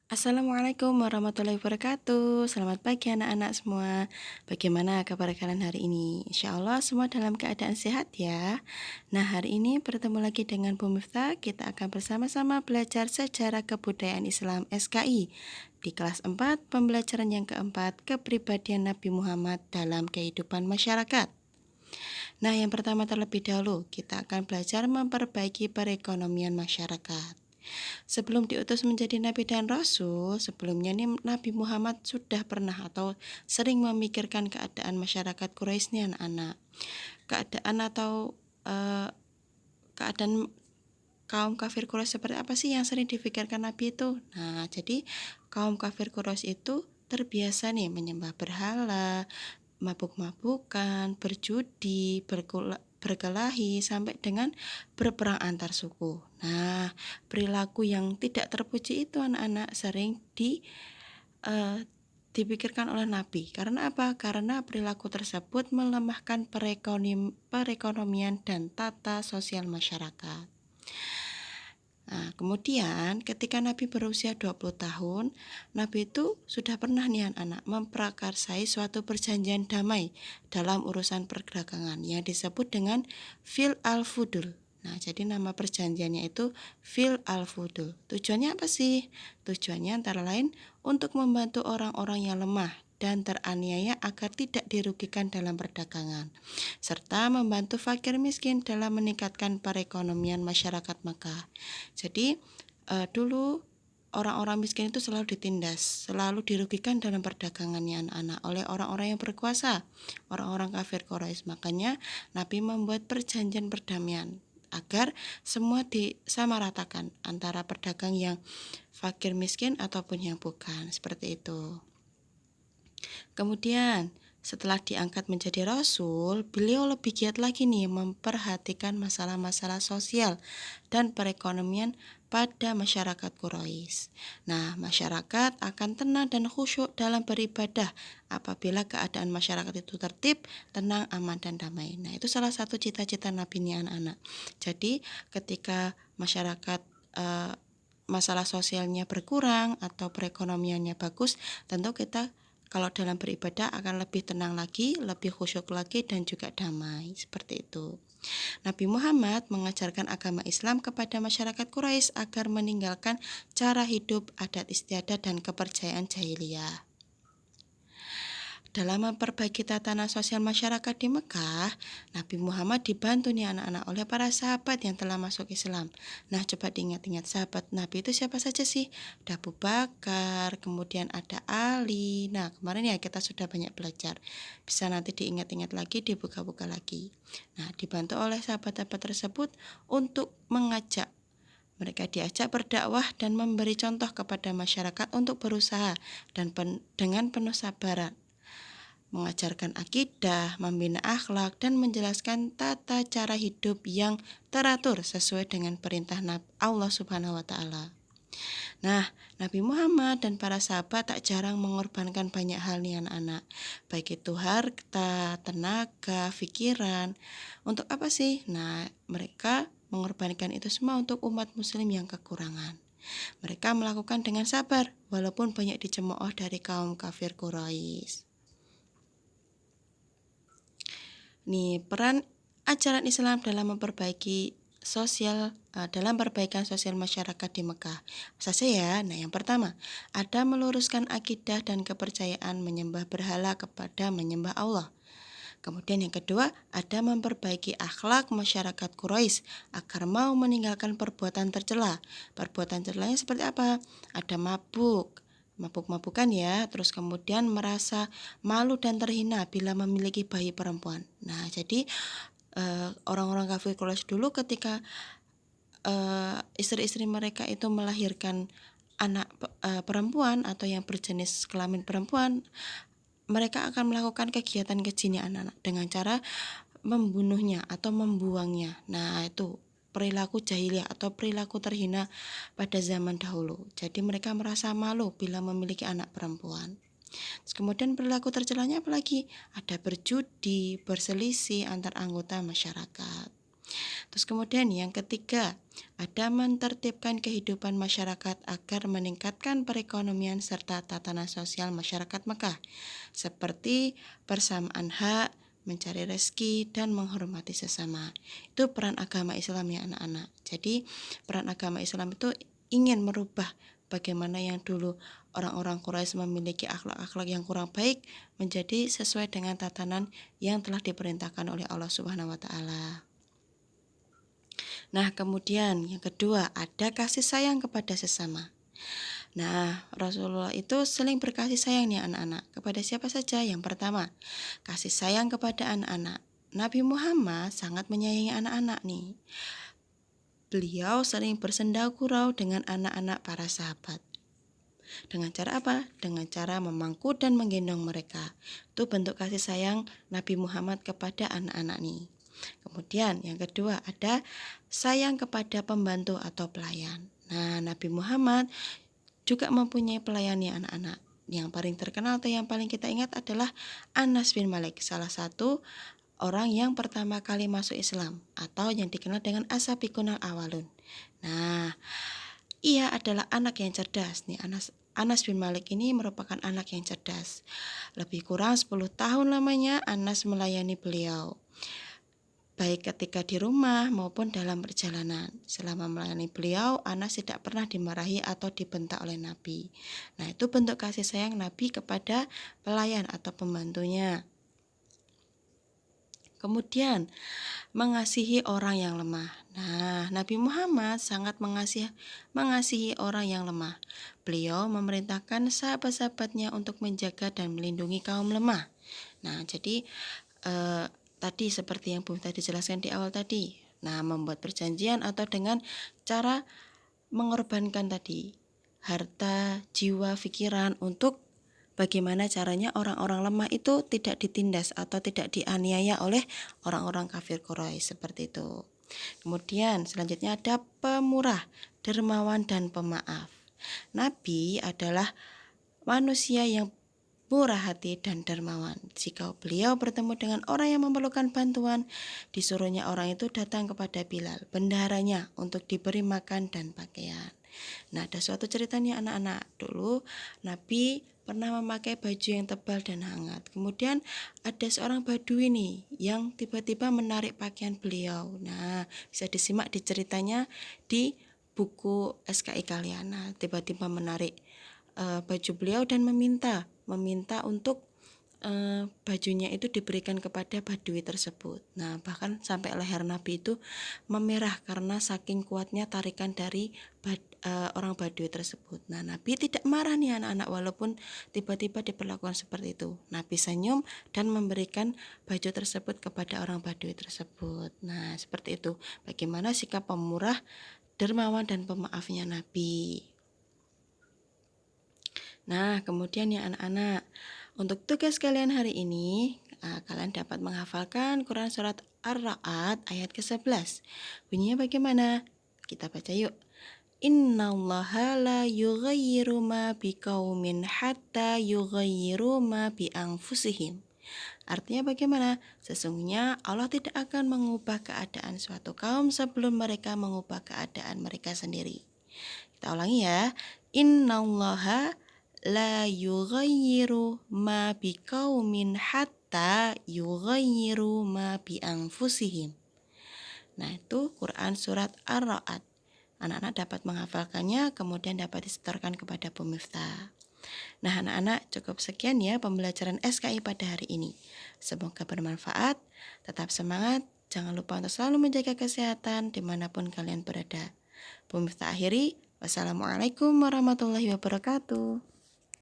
Assalamualaikum warahmatullahi wabarakatuh. Selamat pagi anak-anak semua. Bagaimana kabar kalian hari ini? Insya Allah semua dalam keadaan sehat ya. Nah, hari ini bertemu lagi dengan Bu Miftah. Kita akan bersama-sama belajar sejarah kebudayaan Islam SKI di kelas 4 pembelajaran yang keempat, kepribadian Nabi Muhammad dalam kehidupan masyarakat. Nah, yang pertama terlebih dahulu kita akan belajar memperbaiki perekonomian masyarakat. Sebelum diutus menjadi nabi dan rasul, sebelumnya nih Nabi Muhammad sudah pernah atau sering memikirkan keadaan masyarakat Quraisy nih anak-anak. Keadaan atau eh, keadaan kaum kafir Quraisy seperti apa sih yang sering dipikirkan Nabi itu? Nah, jadi kaum kafir Quraisy itu terbiasa nih menyembah berhala, mabuk-mabukan, berjudi, berkelahi, sampai dengan berperang antar suku. Nah, perilaku yang tidak terpuji itu anak-anak sering eh, dipikirkan oleh Nabi. Karena apa? Karena perilaku tersebut melemahkan perekonomian dan tata sosial masyarakat. Nah, kemudian ketika Nabi berusia 20 tahun, Nabi itu sudah pernah nih anak-anak memprakarsai suatu perjanjian damai dalam urusan perdagangan yang disebut dengan Fil al-Fudul. Nah, jadi nama perjanjiannya itu Fil al-Fudul. Tujuannya apa sih? Tujuannya antara lain untuk membantu orang-orang yang lemah dan teraniaya agar tidak dirugikan dalam perdagangan, serta membantu fakir miskin dalam meningkatkan perekonomian masyarakat Makkah. Jadi dulu orang-orang miskin itu selalu ditindas, selalu dirugikan dalam perdagangannya anak-anak oleh orang-orang yang berkuasa, orang-orang kafir Quraisy. Makanya Nabi membuat perjanjian perdamaian agar semua disamaratakan antara pedagang yang fakir miskin ataupun yang bukan, seperti itu. Kemudian, setelah diangkat menjadi rasul, beliau lebih giat lagi nih memperhatikan masalah-masalah sosial dan perekonomian pada masyarakat Quraisy. Nah, masyarakat akan tenang dan khusyuk dalam beribadah apabila keadaan masyarakat itu tertib, tenang, aman, dan damai. Nah, itu salah satu cita-cita Nabi ini anak-anak. Jadi, ketika masyarakat masalah sosialnya berkurang atau perekonomiannya bagus, tentu kita kalau dalam beribadah akan lebih tenang lagi, lebih khusyuk lagi, dan juga damai. Seperti itu. Nabi Muhammad mengajarkan agama Islam kepada masyarakat Quraisy agar meninggalkan cara hidup, adat istiadat, dan kepercayaan jahiliyah. Dalam memperbaiki tatanan sosial masyarakat di Mekah, Nabi Muhammad dibantu nih anak-anak oleh para sahabat yang telah masuk Islam. Nah, coba diingat-ingat sahabat Nabi itu siapa saja sih? Ada Abu Bakar, kemudian ada Ali. Nah, kemarin ya kita sudah banyak belajar. Bisa nanti diingat-ingat lagi, dibuka-buka lagi. Nah, dibantu oleh sahabat-sahabat tersebut untuk mengajak mereka diajak berdakwah dan memberi contoh kepada masyarakat untuk berusaha dan dengan penuh sabaran, mengajarkan akidah, membina akhlak, dan menjelaskan tata cara hidup yang teratur sesuai dengan perintah Allah Subhanahu wa Ta'ala. Nah, Nabi Muhammad dan para sahabat tak jarang mengorbankan banyak hal nih anak-anak, baik itu harta, tenaga, pikiran. Untuk apa sih? Nah, mereka mengorbankan itu semua untuk umat muslim yang kekurangan. Mereka melakukan dengan sabar, walaupun banyak dicemooh dari kaum kafir Quraisy. Nih, peran ajaran Islam dalam memperbaiki dalam perbaikan sosial masyarakat di Mekah. Saja ya. Nah, yang pertama, ada meluruskan akidah dan kepercayaan menyembah berhala kepada menyembah Allah. Kemudian yang kedua, ada memperbaiki akhlak masyarakat Quraisy agar mau meninggalkan perbuatan tercela. Perbuatan tercelanya seperti apa? Ada mabuk-mabukan ya, terus kemudian merasa malu dan terhina bila memiliki bayi perempuan. Nah, jadi orang-orang kafir Quraisy dulu ketika istri-istri mereka itu melahirkan anak perempuan atau yang berjenis kelamin perempuan, mereka akan melakukan kegiatan keji anak-anak dengan cara membunuhnya atau membuangnya. Nah, itu perilaku jahiliyah atau perilaku terhina pada zaman dahulu. Jadi mereka merasa malu bila memiliki anak perempuan. Terus kemudian perilaku tercelanya apalagi? Ada berjudi, berselisih antar anggota masyarakat. Terus kemudian yang ketiga, ada mentertibkan kehidupan masyarakat agar meningkatkan perekonomian serta tatanan sosial masyarakat Mekah, seperti persamaan hak, mencari rezeki, dan menghormati sesama. Itu peran agama Islam ya anak-anak. Jadi peran agama Islam itu ingin merubah bagaimana yang dulu orang-orang Quraisy memiliki akhlak-akhlak yang kurang baik menjadi sesuai dengan tatanan yang telah diperintahkan oleh Allah Subhanahu wa taala. Nah, kemudian yang kedua, ada kasih sayang kepada sesama. Nah, Rasulullah itu sering berkasih sayang nih anak-anak. Kepada siapa saja? Yang pertama, kasih sayang kepada anak-anak. Nabi Muhammad sangat menyayangi anak-anak nih. Beliau sering bersenda gurau dengan anak-anak para sahabat. Dengan cara apa? Dengan cara memangku dan menggendong mereka. Itu bentuk kasih sayang Nabi Muhammad kepada anak-anak nih. Kemudian yang kedua ada sayang kepada pembantu atau pelayan. Nah, Nabi Muhammad juga mempunyai pelayan nih anak-anak. Yang paling terkenal atau yang paling kita ingat adalah Anas bin Malik, salah satu orang yang pertama kali masuk Islam atau yang dikenal dengan As-Sabiqunal Awalun. Nah, ia adalah anak yang cerdas nih. Anas bin Malik ini merupakan anak yang cerdas. Lebih kurang 10 tahun lamanya Anas melayani beliau, baik ketika di rumah maupun dalam perjalanan. Selama melayani beliau, Anas tidak pernah dimarahi atau dibentak oleh Nabi. Nah, itu bentuk kasih sayang Nabi kepada pelayan atau pembantunya. Kemudian, mengasihi orang yang lemah. Nah, Nabi Muhammad sangat mengasihi orang yang lemah. Beliau memerintahkan sahabat-sahabatnya untuk menjaga dan melindungi kaum lemah. Nah, jadi tadi seperti yang Bung tadi jelaskan di awal tadi. Nah, membuat perjanjian atau dengan cara mengorbankan tadi harta, jiwa, pikiran untuk bagaimana caranya orang-orang lemah itu tidak ditindas atau tidak dianiaya oleh orang-orang kafir Quraisy seperti itu. Kemudian selanjutnya ada pemurah, dermawan, dan pemaaf. Nabi adalah manusia yang murah hati dan dermawan. Jika beliau bertemu dengan orang yang memerlukan bantuan, disuruhnya orang itu datang kepada Bilal, bendaharanya, untuk diberi makan dan pakaian. Nah, ada suatu ceritanya anak-anak. Dulu Nabi pernah memakai baju yang tebal dan hangat. Kemudian ada seorang badui nih yang tiba-tiba menarik pakaian beliau. Nah, bisa disimak di ceritanya di buku SKI kalian. Nah, tiba-tiba menarik baju beliau dan meminta untuk bajunya itu diberikan kepada badui tersebut. Nah, bahkan sampai leher Nabi itu memerah karena saking kuatnya tarikan dari orang badui tersebut. Nah, Nabi tidak marah nih anak-anak walaupun tiba-tiba diperlakukan seperti itu. Nabi senyum dan memberikan baju tersebut kepada orang badui tersebut. Nah, seperti itu. Bagaimana sikap pemurah, dermawan, dan pemaafnya Nabi. Nah, kemudian ya anak-anak, untuk tugas kalian hari ini, kalian dapat menghafalkan Quran Surat Ar-Ra'd ayat ke-11. Bunyinya bagaimana? Kita baca yuk. Innallaha la yughayyiru ma biqaumin hatta yughayyiru ma bi anfusihim. Artinya bagaimana? Sesungguhnya Allah tidak akan mengubah keadaan suatu kaum sebelum mereka mengubah keadaan mereka sendiri. Kita ulangi ya. Innallaha la yughayyiru ma biqaumin hatta yughayyiru ma bi anfusihim. Nah, itu Quran Surat Ar-Ra'd. Anak-anak dapat menghafalkannya, kemudian dapat disetorkan kepada Bu Miftah. Nah, anak-anak, cukup sekian ya pembelajaran SKI pada hari ini. Semoga bermanfaat, tetap semangat, jangan lupa untuk selalu menjaga kesehatan dimanapun kalian berada. Bu Miftah akhiri, wassalamualaikum warahmatullahi wabarakatuh.